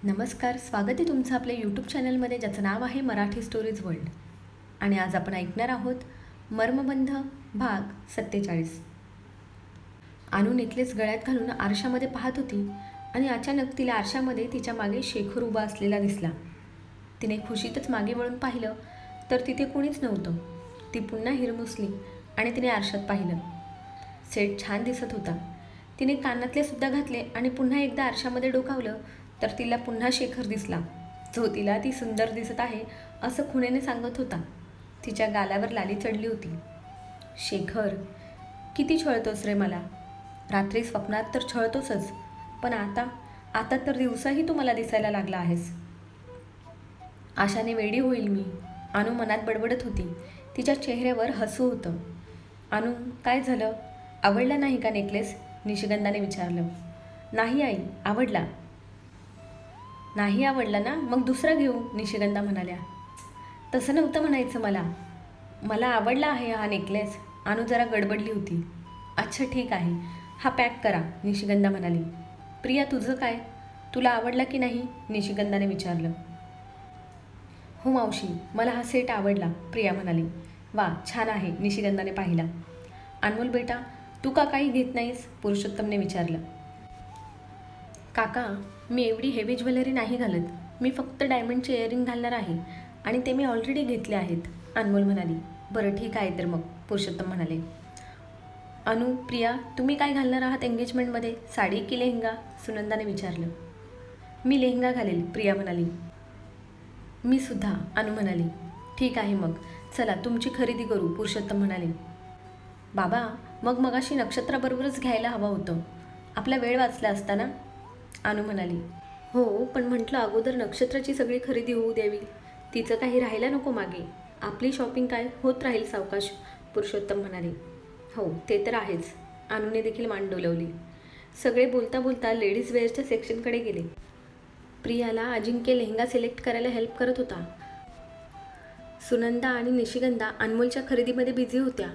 नमस्कार, स्वागत आहे तुमचं आपल्या यूट्यूब चॅनलमध्ये ज्याचं नाव आहे मराठी स्टोरीज वर्ल्ड. आणि आज आपण ऐकणार आहोत मर्मबंध भाग 47. अनु नेकलेस गळ्यात घालून आरशामध्ये पाहत होती आणि अचानक तिला आरशामध्ये तिच्या मागे शेखर उभा असलेला दिसला. तिने खुशीतच मागे वळून पाहिलं तर तिथे कोणीच नव्हतं. ती पुन्हा हिरमुसली आणि तिने आरशात पाहिलं. सेट छान दिसत होता. तिने कानातले सुद्धा घातले आणि पुन्हा एकदा आरशामध्ये डोकावलं तर तिला पुन्हा शेखर दिसला, जो तिला ती सुंदर दिसत आहे असं खुणेने सांगत होता. तिच्या गालावर लाली चढली होती. शेखर, किती छळतोस रे मला. रात्री स्वप्नात तर छळतोसच, पण आता तर दिवसाही तू मला दिसायला लागला आहेस. आशाने वेडी होईल मी, अनु मनात बडबडत होती. तिच्या चेहऱ्यावर हसू होतं. अनु, काय झालं? आवडला नाही का नेकलेस? निशिगंधाने विचारलं. नाही आई, आवडला. नाही आवडला ना, मग दुसरा घेऊ, निशिगंधा म्हणाल्या. तसं नव्हतं म्हणायचं मला आवडला आहे हा नेकलेस. अनु जरा गडबडली होती. अच्छा ठीक आहे, हा पॅक करा, निशिगंधा म्हणाली. प्रिया, तुझं काय? तुला आवडला की नाही? निशिगंधाने विचारलं. हो मावशी, मला हा सेट आवडला, प्रिया म्हणाली. वा, छान आहे, निशिगंधाने पाहिला. अनमोल बेटा, तू का काही घेत नाहीस? पुरुषोत्तमने विचारलं. काका, मी एवढी हेवी ज्वेलरी नाही घालत. मी फक्त डायमंडचे इयरिंग घालणार आहे आणि ते मी ऑलरेडी घेतले आहेत, अनमोल म्हणाली. बरं ठीक आहे तर मग, पुरुषोत्तम म्हणाले. अनु, प्रिया, तुम्ही काय घालणार आहात एंगेजमेंटमध्ये, साडी की लेहंगा? सुनंदाने विचारलं. मी लेहंगा घालेल, प्रिया म्हणाली. मी सुद्धा, अनु म्हणाली. ठीक आहे मग, चला तुमची खरेदी करू, पुरुषोत्तम म्हणाले. बाबा, मगाशी नक्षत्राबरोबरच घ्यायला हवं होतं. आपला वेळ वाचला असता ना, अनु म्हणाली. हो, पण म्हटलं अगोदर नक्षत्राची सगळी खरेदी होऊ द्यावी. तिचं काही राहायला नको मागे. आपली शॉपिंग काय होत राहील सावकाश, पुरुषोत्तम म्हणाले. हो, ते तर आहेच, अनुने देखील मान डोलवली. सगळे बोलता बोलता लेडीज वेअरच्या सेक्शनकडे गेले. प्रियाला अजिंक्य लेहंगा सिलेक्ट करायला हेल्प करत होता. सुनंदा आणि निशिगंधा अनमोलच्या खरेदीमध्ये बिझी होत्या.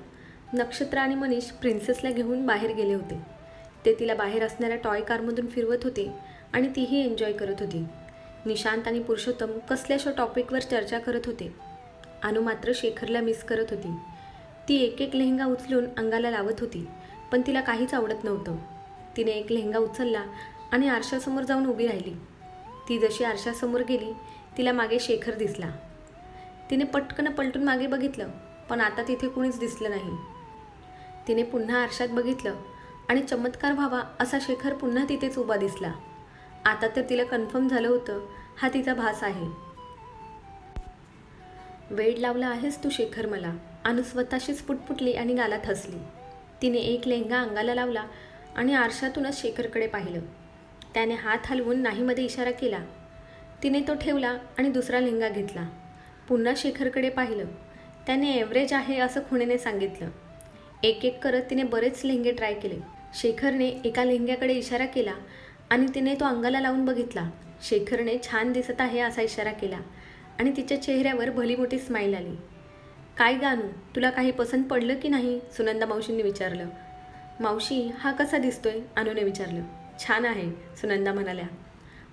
नक्षत्र आणि मनीष प्रिन्सेसला घेऊन बाहेर गेले होते. ते तिला बाहेर असणाऱ्या टॉय कारमधून फिरवत होते आणि तीही एन्जॉय करत होती. निशांत आणि पुरुषोत्तम कसल्याशा टॉपिकवर चर्चा करत होते. अनु मात्र शेखरला मिस करत होती. ती एक लेहंगा उचलून अंगाला लावत होती, पण तिला काहीच आवडत नव्हतं. तिने एक लेहंगा उचलला आणि आरशासमोर जाऊन उभी राहिली. ती जशी आरशासमोर गेली, तिला मागे शेखर दिसला. तिने पटकन पलटून मागे बघितलं, पण आता तिथे कुणीच दिसलं नाही. तिने पुन्हा आरशात बघितलं आणि चमत्कार व्हावा असा शेखर पुन्हा तिथेच उभा दिसला. आता तर तिला कन्फर्म झालं होतं, हा तिचा भास आहे. वेड लावला आहेस तू शेखर मला, अनु स्वतःशीच पुटपुटली आणि गालात हसली. तिने एक लेहंगा अंगाला लावला आणि आरशातूनच शेखरकडे पाहिलं. त्याने हात हलवून नाहीमध्ये इशारा केला. तिने तो ठेवला आणि दुसरा लेहंगा घेतला. पुन्हा शेखरकडे पाहिलं. त्याने एव्हरेज आहे असं खुणेने सांगितलं. एक करत तिने बरेच लेहंगे ट्राय केले. शेखरने एका लेहंग्याकडे इशारा केला आणि तिने तो अंगाला लावून बघितला. शेखरने छान दिसत आहे असा इशारा केला आणि तिच्या चेहऱ्यावर भली मोठी स्माईल आली. काय गाणू, तुला काही पसंत पडलं की नाही? सुनंदा मावशींनी विचारलं. मावशी, हा कसा दिसतोय? अनुने विचारलं. छान आहे, सुनंदा म्हणाल्या.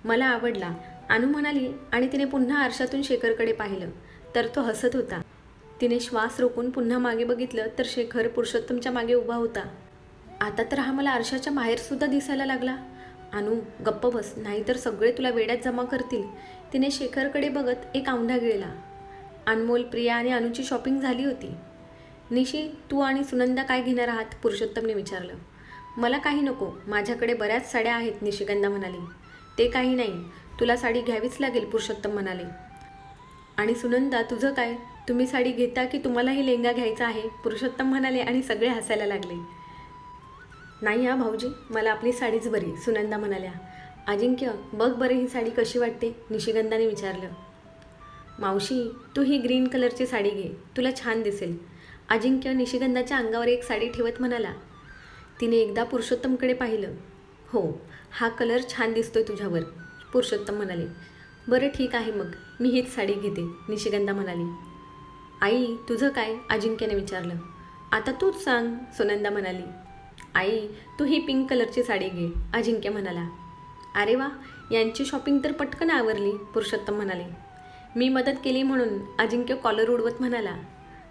मला आवडला, अनु म्हणाली आणि तिने पुन्हा आरशातून शेखरकडे पाहिलं तर तो हसत होता. तिने श्वास रोखून पुन्हा मागे बघितलं तर शेखर पुरुषोत्तमच्या मागे उभा होता. आता तर हा मला आरशाच्या बाहेरसुद्धा दिसायला लागला. अनु, गप्प बस, नाहीतर सगळे तुला वेड्यात जमा करतील. तिने शेखरकडे बघत एक औंढा गिळला. अनमोल, प्रिया आणि अनुची शॉपिंग झाली होती. निशी, तू आणि सुनंदा काय घेणार आहात? पुरुषोत्तमने विचारलं. मला काही नको, माझ्याकडे बऱ्याच साड्या आहेत, निशिगंधा म्हणाली. ते काही नाही, तुला साडी घ्यावीच लागेल, पुरुषोत्तम म्हणाले. आणि सुनंदा, तुझं काय? तुम्ही साडी घेता की तुम्हालाही लेहंगा घ्यायचा आहे? पुरुषोत्तम म्हणाले आणि सगळे हसायला लागले. नाही हा भाऊजी, मला आपली साडीच बरी, सुनंदा म्हणाल्या. अजिंक्य, बघ बरं ही साडी कशी वाटते? निशिगंधाने विचारलं. मावशी, तू ही ग्रीन कलरची साडी घे, तुला छान दिसेल, अजिंक्य निशिगंधाच्या अंगावर एक साडी ठेवत म्हणाला. तिने एकदा पुरुषोत्तमकडे पाहिलं. हो, हा कलर छान दिसतोय तुझ्यावर, पुरुषोत्तम म्हणाले. बरं ठीक आहे मग, मी हीच साडी घेते, निशिगंधा म्हणाली. आई, तुझं काय? अजिंक्यने विचारलं. आता तूच सांग, सुनंदा म्हणाली. आई, तू ही पिंक कलरची साडी घे, अजिंक्य म्हणाला. अरे वा, यांची शॉपिंग तर पटकन आवरली, पुरुषोत्तम म्हणाले. मी मदत केली म्हणून अजिंक्य कॉलर उडवत म्हणाला.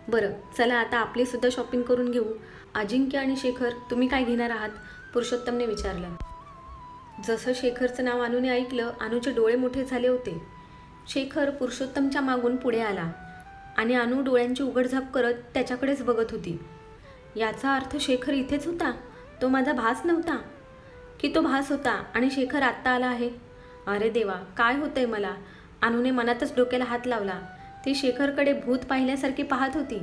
बरं चला आता आपलीसुद्धा शॉपिंग करून घेऊ. अजिंक्य आणि शेखर तुम्ही काय घेणार आहात, पुरुषोत्तमने विचारलं. जसं शेखरचं नाव अनुने ऐकलं, अनुचे डोळे मोठे झाले होते. शेखर पुरुषोत्तमच्या मागून पुढे आला आणि अनु डोळ्यांची उघडझाप करत त्याच्याकडेच बघत होती. याचा अर्थ शेखर इथेच होता, तो माझा भास नव्हता की तो भास होता आणि शेखर आत्ता आला आहे. अरे देवा, काय होतंय मला. अनुने मनातच डोक्याला हात लावला. ती शेखरकडे भूत पाहिल्यासारखी पाहत होती.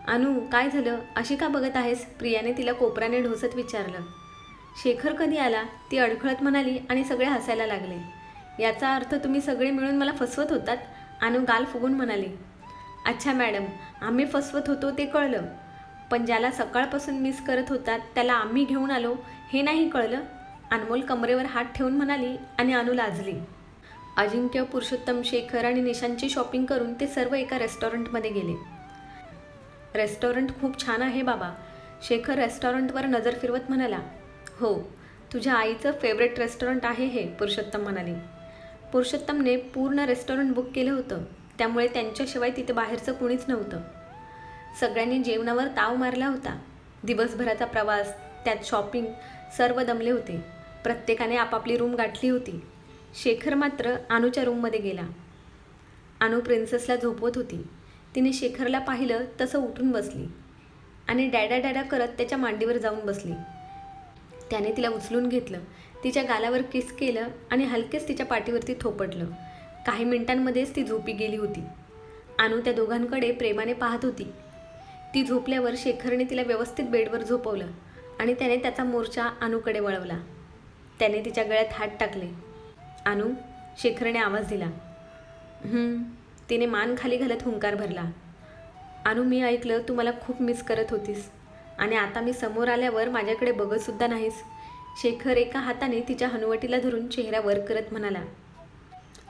अनु काय झालं, अशी का बघत आहेस, प्रियाने तिला कोपराने ढोसत विचारलं. शेखर कधी आला, ती अडखळत म्हणाली आणि सगळे हसायला लागले. याचा अर्थ तुम्ही सगळे मिळून मला फसवत होतात, अनु गाल फुगून म्हणाली. अच्छा मॅडम, आम्ही फसवत होतो ते कळलं, पण ज्याला सकाळपासून मिस करत होतात त्याला आम्ही घेऊन आलो हे नाही कळलं, अनमोल कमरेवर हात ठेवून म्हणाली आणि अनु लाजली. अजिंक्य, पुरुषोत्तम, शेखर आणि निशांची शॉपिंग करून ते सर्व एका रेस्टॉरंटमध्ये गेले. रेस्टॉरंट खूप छान आहे बाबा, शेखर रेस्टॉरंटवर नजर फिरवत म्हणाला. हो, तुझ्या आईचं फेवरेट रेस्टॉरंट आहे हे, पुरुषोत्तम म्हणाले. पुरुषोत्तमने पूर्ण रेस्टॉरंट बुक केलं होतं, त्यामुळे त्यांच्याशिवाय तिथे बाहेरचं कुणीच नव्हतं. सगळ्यांनी जेवणावर ताव मारला होता. दिवसभराचा प्रवास, त्यात शॉपिंग, सर्व दमले होते. प्रत्येकाने आपापली रूम गाठली होती. शेखर मात्र अनुच्या रूममध्ये गेला. अनु प्रिन्सेसला झोपवत होती. तिने शेखरला पाहिलं तसं उठून बसली आणि डॅडा डॅडा करत त्याच्या मांडीवर जाऊन बसली. त्याने तिला उचलून घेतलं, तिच्या गालावर किस केलं आणि हलकेच तिच्या पाठीवरती थोपटलं. काही मिनिटांमध्येच ती झोपी गेली होती. अनु त्या दोघांकडे प्रेमाने पाहत होती. ती झोपल्यावर शेखरने तिला व्यवस्थित बेडवर झोपवलं आणि त्याने त्याचा मोर्चा अनुकडे वळवला. त्याने तिच्या गळ्यात हात टाकले. अनु, शेखरने आवाज दिला. तिने मान खाली घालत हुंकार भरला. अनु, मी ऐकलं तू मला खूप मिस करत होतीस आणि आता मी समोर आल्यावर माझ्याकडे बघतसुद्धा नाहीस, शेखर एका हाताने तिच्या हनुवटीला धरून चेहरा वर करत म्हणाला.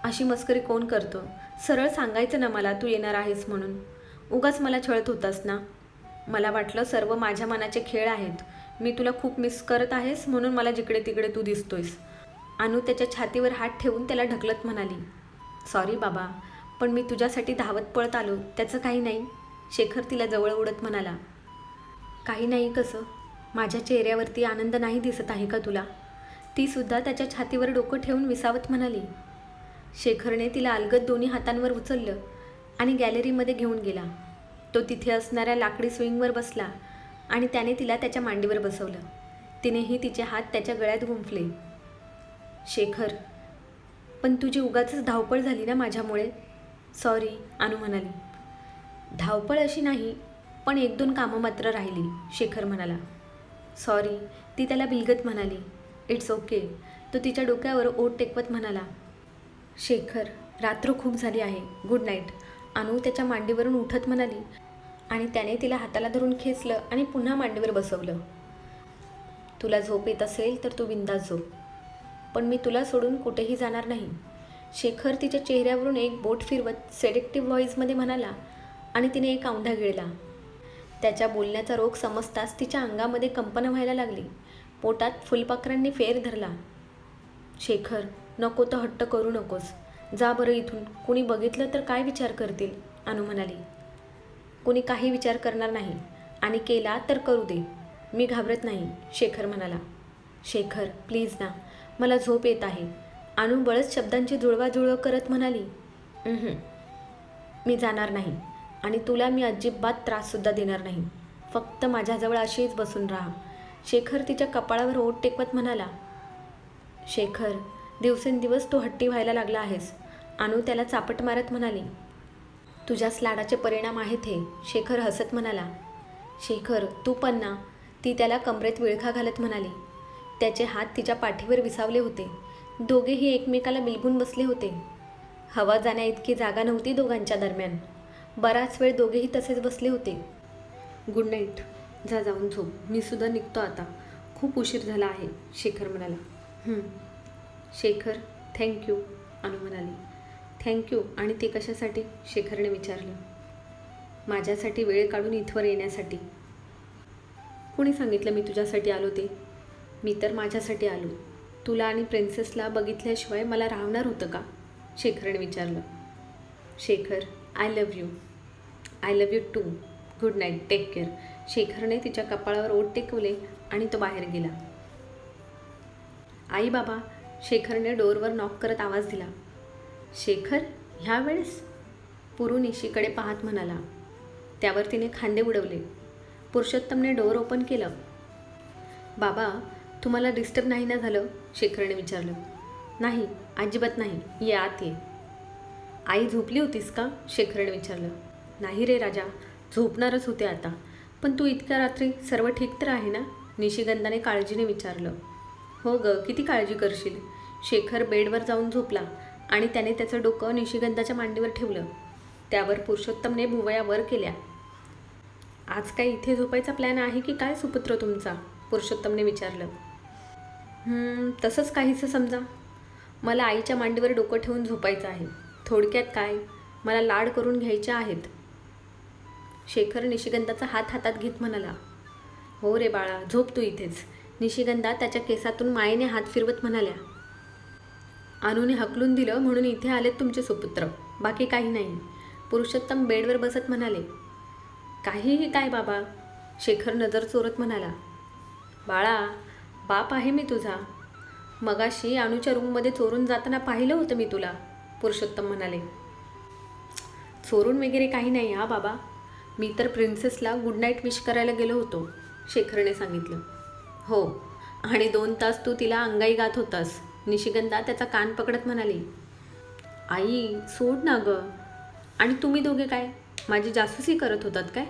अशी मस्करी कोण करतो, सरळ सांगायचं ना मला तू येणार आहेस म्हणून. उगाच मला छळत होतास ना. मला वाटलं सर्व माझ्या मनाचे खेळ आहेत, मी तुला खूप मिस करत आहेस म्हणून मला जिकडे तिकडे तू दिसतोयस. अनु त्याच्या छातीवर हात ठेवून त्याला ढकलत म्हणाली. सॉरी बाबा, पण मी तुझ्यासाठी धावत पळत आलो, त्याचं काही नाही, शेखर तिला जवळ उडत म्हणाला. काही नाही कसं, माझ्या चेहऱ्यावरती आनंद नाही दिसत आहे का तुला, तीसुद्धा त्याच्या छातीवर डोकं ठेवून विसावत म्हणाली. शेखरने तिला अलगद दोन्ही हातांवर उचललं आणि गॅलरीमध्ये घेऊन गेला. तो तिथे असणाऱ्या लाकडी स्विंगवर बसला आणि त्याने तिला त्याच्या मांडीवर बसवलं. तिनेही तिचे हात त्याच्या गळ्यात गुंफले. शेखर, पण तुझी उगाचच धावपळ झाली ना माझ्यामुळे. सॉरी, अनु म्हणाली. धावपळ अशी नाही, पण 1-2 कामं मात्र राहिली, शेखर म्हणाला. सॉरी, ती त्याला बिलगत म्हणाली. इट्स ओके, तो तिच्या डोक्यावर ओठ टेकवत म्हणाला. शेखर, रात्र खूप झाली आहे, गुड नाईट, अनु त्याच्या मांडीवरून उठत म्हणाली आणि त्याने तिला हाताला धरून खेचलं आणि पुन्हा मांडीवर बसवलं. तुला झोप येत असेल तर तू बिंदास झोप, पण मी तुला सोडून कुठेही जाणार नाही, शेखर तिच्या चेहऱ्यावरून एक बोट फिरवत सेडेक्टिव्ह व्हॉईसमध्ये म्हणाला आणि तिने एक औंढा गिळला. त्याच्या बोलण्याचा रोग समजताच तिच्या अंगामध्ये कंपन व्हायला लागली. पोटात फुलपाखरांनी फेर धरला. शेखर, नको तर हट्ट करू नकोस, जा बरं इथून, कुणी बघितलं तर काय विचार करतील, अनु म्हणाली. कुणी काही विचार करणार नाही आणि केला तर करू दे, मी घाबरत नाही, शेखर म्हणाला. शेखर, प्लीज ना, मला झोप येत आहे, अनु बळच शब्दांची जुळवाजुळव करत म्हणाली. मी जाणार नाही आणि तुला मी अजिबात त्राससुद्धा देणार नाही, फक्त माझ्याजवळ अशीच बसून राहा, शेखर तिच्या कपाळावर ओठ टेकवत म्हणाला. शेखर, दिवसेंदिवस तू हट्टी व्हायला लागला आहेस, अनु त्याला चापट मारत म्हणाली. तुझ्याच लाडाचे परिणाम आहेत हे, शेखर हसत म्हणाला. शेखर, तू पण ना, ती त्याला कमरेत विळखा घालत म्हणाली. त्याचे हात तिच्या पाठीवर विसावले होते. दोघेही एकमेकाला बिलगून बसले होते. हवा जाण्या इतकी जागा नव्हती दोघांच्या दरम्यान. बराच वेळ दोघेही तसेच बसले होते. गुड नाईट, जा जाऊन झोप, मी सुद्धा निघतो आता, खूप उशीर झाला आहे, शेखर म्हणाला. शेखर, थँक्यू, अनु म्हणाली. थँक्यू, आणि ते कशासाठी, शेखरने विचारलं. माझ्यासाठी वेळ काढून इथवर येण्यासाठी. कुणी सांगितलं मी तुझ्यासाठी आलो ते, मी तर माझ्यासाठी आलो. तुला आणि प्रिन्सेसला बघितल्याशिवाय मला राहणार होतं का? शेखरने विचारलं. Shekhar, I love you too. Good night, take care. शेखरने तिच्या कपाळावर ओठ टेकवले आणि तो बाहेर गेला. आई बाबा, शेखरने डोअरवर नॉक करत आवाज दिला. शेखर, ह्या वेळेस? पुरू निशीकडे पाहत म्हणाला. त्यावर तिने खांदे उडवले. पुरुषोत्तमने डोअर ओपन केलं. बाबा, तुम्हाला डिस्टर्ब नाही ना झालं? शेखरने विचारलं. नाही, अजिबात नाही, ये आत ये. आई झोपली होतीस का? शेखरने विचारलं. नाही रे राजा, झोपणारच होते आता. पण तू इतक्या रात्री सर्व ठीक तर आहे ना? निशिगंधाने काळजीने विचारलं. हो ग, किती काळजी करशील? शेखर बेडवर जाऊन झोपला आणि त्याने त्याचं डोकं निशिगंधाच्या मांडीवर ठेवलं. त्यावर पुरुषोत्तमने भुवया वर केल्या. आज काय इथे झोपायचा प्लॅन आहे की काय सुपुत्र तुमचा? पुरुषोत्तमने विचारलं. तसंच काहीसं समजा. मला आईच्या मांडीवर डोकं ठेवून झोपायचं आहे. थोडक्यात काय, मला लाड करून घ्यायच्या आहेत. शेखर निशिगंधाचा हात हातात घेत म्हणाला. हो रे बाळा, झोप तू इथेच. निशिगंधा त्याच्या केसातून मायेने हात फिरवत म्हणाल्या. अनुने हकलून दिलं म्हणून इथे आलेत तुमचे सुपुत्र, बाकी काही नाही. पुरुषोत्तम बेडवर बसत म्हणाले. काहीही काय बाबा? शेखर नजर चोरत म्हणाला. बाळा, बाप आहे मी तुझा. मगाशी अनुच्या रूममध्ये चोरून जाताना पाहिलं होतं मी तुला, पुरुषोत्तम म्हणाले. चोरून वगैरे काही नाही हा बाबा. मी तर प्रिन्सेसला गुड नाईट विश करायला गेलो होतो, शेखरने सांगितलं. हो, आणि 2 तास तू तिला अंगाई गात होतास. निशिगंधा त्याचा कान पकडत म्हणाली. आई, सोड ना गं. आणि तुम्ही दोघे काय माझी जासूसी करत होतात काय?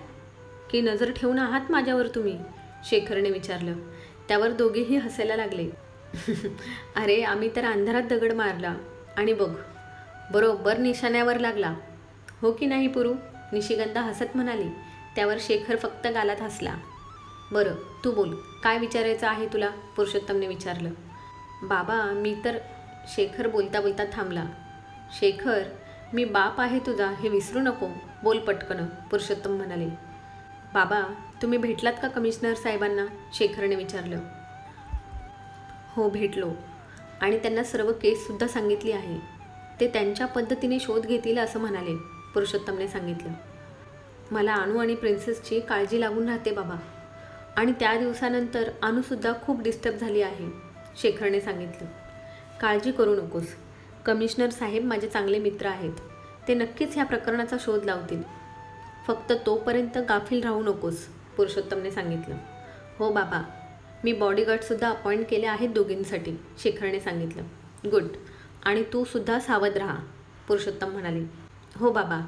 की नजर ठेवून आहात माझ्यावर तुम्ही? शेखरने विचारलं. त्यावर दोघेही हसायला लागले. अरे, आम्ही तर अंधारात दगड मारला आणि बघ, बरोबर निशाण्यावर लागला. हो की नाही पुरू? निशिगंधा हसत म्हणाली. त्यावर शेखर फक्त गालात हसला. बरं, तू बोल, काय विचारायचं आहे तुला? पुरुषोत्तमने विचारलं. बाबा, मी तर... शेखर बोलता बोलता थांबला. शेखर, मी बाप आहे तुझा हे विसरू नको. बोल पटकन, पुरुषोत्तम म्हणाले. बाबा, तुम्ही भेटलात का कमिशनर साहेबांना? शेखरने विचारलं. हो, भेटलो आणि त्यांना सर्व केससुद्धा सांगितली आहे. ते त्यांच्या पद्धतीने शोध घेतील असं म्हणाले, पुरुषोत्तमने सांगितलं. मला अनु आणि प्रिन्सेसची काळजी लागून राहते बाबा. आणि त्या दिवसानंतर अनुसुद्धा खूप डिस्टर्ब झाली आहे, शेखरने सांगितलं. काळजी करू नकोस. कमिशनर साहेब माझे चांगले मित्र आहेत. ते नक्कीच ह्या प्रकरणाचा शोध लावतील. फक्त तोपर्यंत गाफील राहू नकोस, पुरुषोत्तमने सांगितलं. हो बाबा, मी बॉडीगार्डसुद्धा अपॉइंट केले आहेत दोघींसाठी, शेखरने सांगितलं. गुड. आणि तू सुद्धा सावध राहा, पुरुषोत्तम म्हणाले. हो बाबा.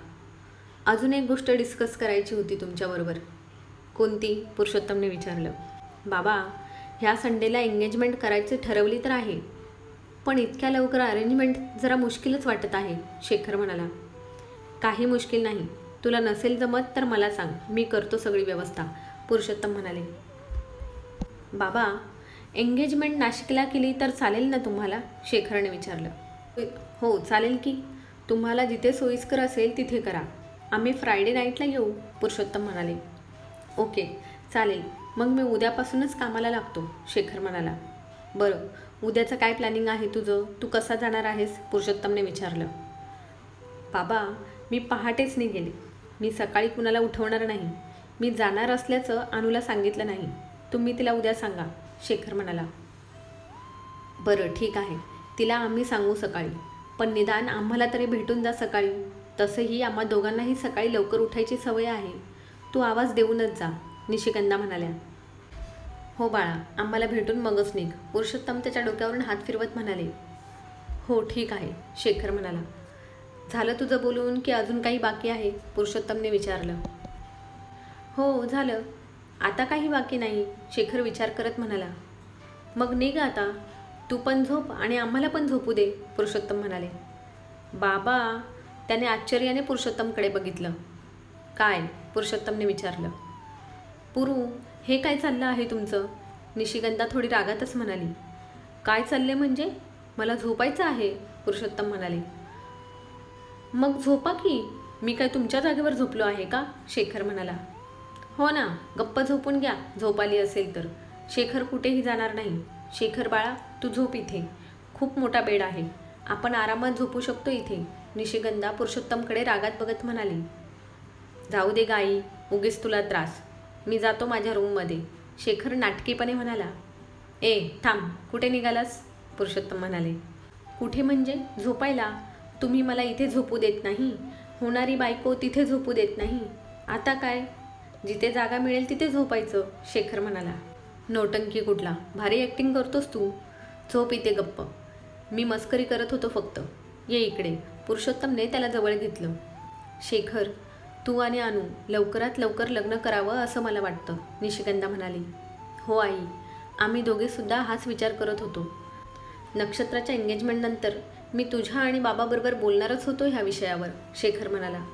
अजून एक गोष्ट डिस्कस करायची होती तुमच्याबरोबर. कोणती? पुरुषोत्तमने विचारलं. बाबा, ह्या संडेला एंगेजमेंट करायची ठरवली तर आहे, पण इतक्या लवकर अरेंजमेंट जरा मुश्किलच वाटत आहे, शेखर म्हणाला. काही मुश्किल नाही. तुला नसेल जमत तर मला सांग, मी करतो सगळी व्यवस्था, पुरुषोत्तम म्हणाले. बाबा, एंगेजमेंट नाशिकला केली तर चालेल ना तुम्हाला? शेखरने विचारलं. हो, चालेल की. तुम्हाला जिथे सोयीस्कर असेल तिथे करा. आम्ही फ्रायडे नाईटला येऊ, पुरुषोत्तम म्हणाले. ओके, चालेल. मग मी उद्यापासूनच कामाला लागतो, शेखर म्हणाला. बरं, उद्याचं काय प्लॅनिंग आहे तुझं? तू कसा जाणार आहेस? पुरुषोत्तमने विचारलं. बाबा, मी पहाटेच निघेले. मी सकाळी कुणाला उठवणार नाही. मी जाणार असल्याचं अनुला सांगितलं नाही. तुम्ही तिला उद्या सांगा, शेखर म्हणाला. बरं, ठीक आहे. तिला आम्ही सांगू सकाळी. पण निदान आम्हाला तरी भेटून जा सकाळी. तसंही आम्हा दोघांनाही सकाळी लवकर उठायची सवय आहे. तू आवाज देऊनच जा, निशिगंधा म्हणाल्या. हो बाळा, आम्हाला भेटून मगच निघ, पुरुषोत्तम त्याच्या डोक्यावरून हात फिरवत म्हणाले. हो, ठीक आहे, शेखर म्हणाला. झालं तुझं बोलून की अजून काही बाकी आहे? पुरुषोत्तमने विचारलं. हो, झालं. आता काही बाकी नाही, शेखर विचार करत म्हणाला. मग निघ आता. तू पण झोप आणि आम्हाला पण झोपू दे, पुरुषोत्तम म्हणाले. बाबा, त्याने आश्चर्याने पुरुषोत्तमकडे बघितलं. काय? पुरुषोत्तमने विचारलं. पुरू, हे काय चाललं आहे तुमचं? निशिगंधा थोडी रागातच म्हणाली. काय चालले म्हणजे? मला झोपायचं आहे, पुरुषोत्तम म्हणाले. मग झोपा की. मी काय तुमच्या जागेवर झोपलो आहे का? शेखर म्हणाला. हो ना, गप्प झोपून घ्या, झोप आली असेल तर. शेखर कुठेही जाणार नाही, शेखर बाळा, तू झोप इथे. खूप मोठा बेड आहे. आपण आरामात झोपू शकतो इथे, निशिगंधा पुरुषोत्तमकडे रागात बघत म्हणाली. जाऊ दे गाई, उगीच तुला त्रास. मी जातो माझ्या रूममध्ये, शेखर नाटकीपणे म्हणाला. ए थांब, कुठे निघालास? पुरुषोत्तम म्हणाले. कुठे म्हणजे? झोपायला. तुम्ही मला इथे झोपू देत नाही, होणारी बायको तिथे झोपू देत नाही. आता काय? जिथे जागा मिळेल तिथे झोपायचं, शेखर म्हणाला. नोटंकी कुठला, भारी ॲक्टिंग करतोस तू. झोप इथे गप्प. मी मस्करी करत होतो फक्त. ये इकडे. पुरुषोत्तमने त्याला जवळ घेतलं. शेखर, तू आणि अनु लवकरात लवकर लग्न करावं असं मला वाटतं, निशिगंधा म्हणाली. हो आई, आम्ही दोघेसुद्धा हाच विचार करत होतो. नक्षत्राच्या एंगेजमेंटनंतर मी तुझ्या आणि बाबाबरोबर बोलणारच होतो ह्या विषयावर, शेखर म्हणाला.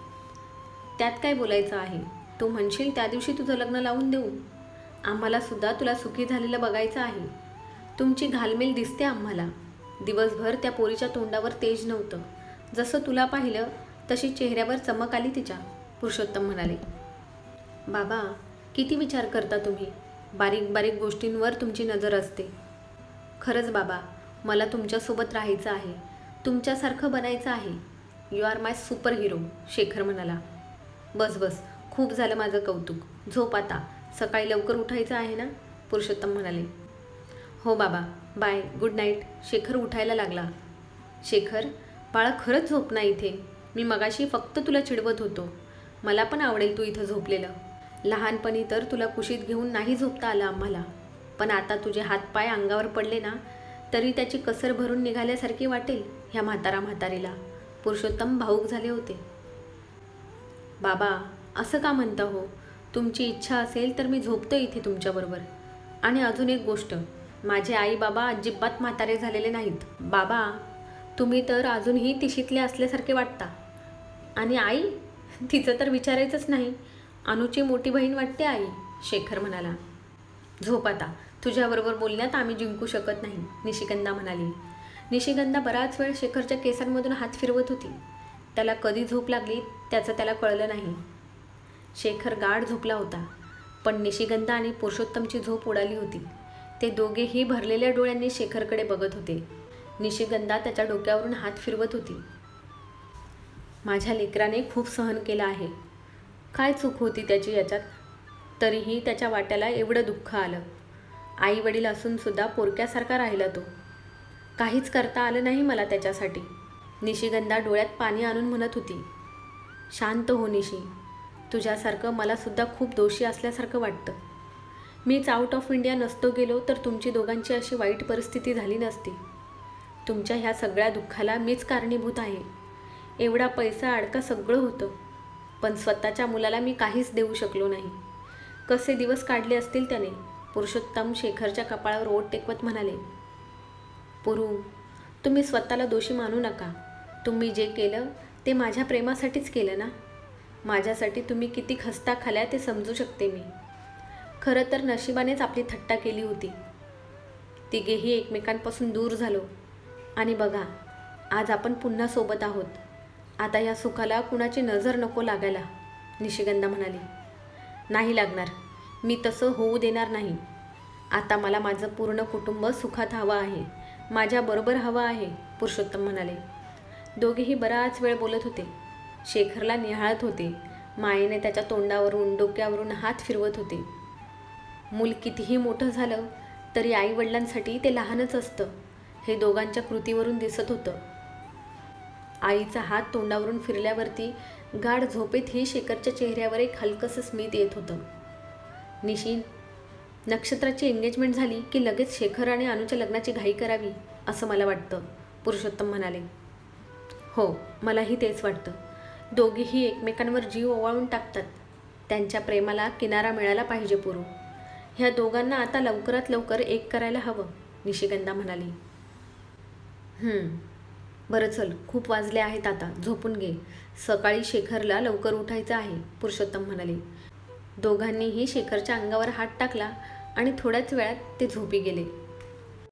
त्यात काय बोलायचं आहे? तू म्हणशील त्या दिवशी तुझं लग्न लावून देऊ. आम्हालासुद्धा तुला सुखी झालेलं बघायचं आहे. तुमची घालमेल दिसते आम्हाला. दिवसभर त्या पोरीच्या तोंडावर तेज नव्हतं. जसं तुला पाहिलं तशी चेहऱ्यावर चमक आली तिच्या, पुरुषोत्तम म्हणाले. बाबा, किती विचार करता तुम्ही. बारीक बारीक गोष्टींवर तुमची नजर असते. खरंच बाबा, मला तुमच्यासोबत राहायचं आहे. तुमच्यासारखं बनायचं आहे. You are my super hero, Shekhar म्हणाला. बस बस, खूप झालं माझं कौतुक. झोप आता. सकाळी लवकर उठायचं आहे ना, पुरुषोत्तम म्हणाले. हो बाबा, बाय, गुड नाईट. शेखर उठायला लागला. शेखर बाळा, खरंच झोप ना इथे. मी मगाशी फक्त तुला चिडवत होतो. मला पण आवडेल तू इथं झोपलेलं. लहानपणी तर तुला कुशीत घेऊन नाही झोपता आलं आम्हाला, पण आता तुझे हातपाय अंगावर पडले ना तरी त्याची कसर भरून निघाल्यासारखी वाटेल ह्या म्हातारीला. पुरुषोत्तम भावूक झाले होते. बाबा, असं का म्हणता हो? तुमची इच्छा असेल तर मी झोपतो इथे तुमच्याबरोबर. आणि अजून एक गोष्ट, माझे आई बाबा अजिबात म्हातारे झालेले नाहीत. बाबा, तुम्ही तर अजूनही तिशीतले असल्यासारखे वाटता. आणि आई, तिचं तर विचारायचंच नाही. अनुची मोठी बहीण वाटते आई, शेखर म्हणाला. झोप आता. तुझ्याबरोबर बोलण्यात आम्ही जिंकू शकत नाही, निशिगंधा म्हणाली. निशिगंधा बराच वेळ शेखरच्या केसांमधून हात फिरवत होती. त्याला कधी झोप लागली त्याचं त्याला कळलं नाही. शेखर गाढ झोपला होता, पण निशिगंधा आणि पुरुषोत्तमची झोप उडाली होती. ते दोघेही भरलेल्या डोळ्यांनी शेखरकडे बघत होते. निशिगंधा त्याच्या डोक्यावरून हात फिरवत होती. माझ्या लेकराने खूप सहन केलं आहे. काय चूक होती त्याची याच्यात? तरीही त्याच्या वाट्याला एवढं दुःख आलं. आई वडील असूनसुद्धा पोरक्यासारखा राहिला तो. काहीच करता आलं नाही मला त्याच्यासाठी. निशिगंधा डोळ्यात पाणी आणून म्हणत होती. शांत हो निशी. तुझ्यासारखं मलासुद्धा खूप दोषी असल्यासारखं वाटतं. मीच आउट ऑफ इंडिया नसतो गेलो तर तुमची दोघांची अशी वाईट परिस्थिती झाली नसती. तुमच्या ह्या सगळ्या दुःखाला मीच कारणीभूत आहे. एवढा पैसा अडका सगळं होतं, पण स्वतःच्या मुलाला मी काहीच देऊ शकलो नाही. कसे दिवस काढले असतील त्याने, पुरुषोत्तम शेखरच्या कपाळावर ओठ टेकवत म्हणाले. पुरू, तुम्ही स्वतःला दोषी मानू नका. तुम्ही जे केलं ते माझ्या प्रेमासाठीच केलं ना. माझ्यासाठी तुम्ही किती खस्ता खाल्या ते समजू शकते मी. खरं तर नशिबानेच आपली थट्टा केली होती. तिघेही एकमेकांपासून दूर झालो आणि बघा, आज आपण पुन्हा सोबत आहोत. आता या सुखाला कुणाची नजर नको लागायला, निशिगंधा म्हणाली. नाही लागणार. मी तसं होऊ देणार नाही. आता मला माझं पूर्ण कुटुंब सुखात हवं आहे. माझ्याबरोबर हवं आहे, पुरुषोत्तम म्हणाले. दोघेही बराच वेळ बोलत होते. शेखरला निहाळत होते. मायेने त्याच्या तोंडावरून डोक्यावरून हात फिरवत होते. मूल कितीही मोठं झालं तरी आईवडिलांसाठी ते लहानच असतं, हे दोघांच्या कृतीवरून दिसत होतं. आईचा हात तोंडावरून फिरल्यावरती गाढ झोपेतही शेखरच्या चेहऱ्यावर एक हलकंसं स्मित येत होतं. निशी, नक्षत्राची एंगेजमेंट झाली की लगेच शेखर आणि अनुच्या लग्नाची घाई करावी असं मला वाटतं, पुरुषोत्तम म्हणाले. हो, मलाही तेच वाटतं. दोघेही एकमेकांवर जीव ओवाळून टाकतात. त्यांच्या प्रेमाला किनारा मिळाला पाहिजे पुरू. ह्या दोघांना आता लवकरात लवकर एक करायला हवं, निशिगंधा म्हणाली. बरं चल, खूप वाजले आहेत आता, झोपून घे. सकाळी शेखरला लवकर उठायचं आहे, पुरुषोत्तम म्हणाले. दोघांनीही शेखरच्या अंगावर हात टाकला आणि थोड्याच वेळात ते झोपी गेले.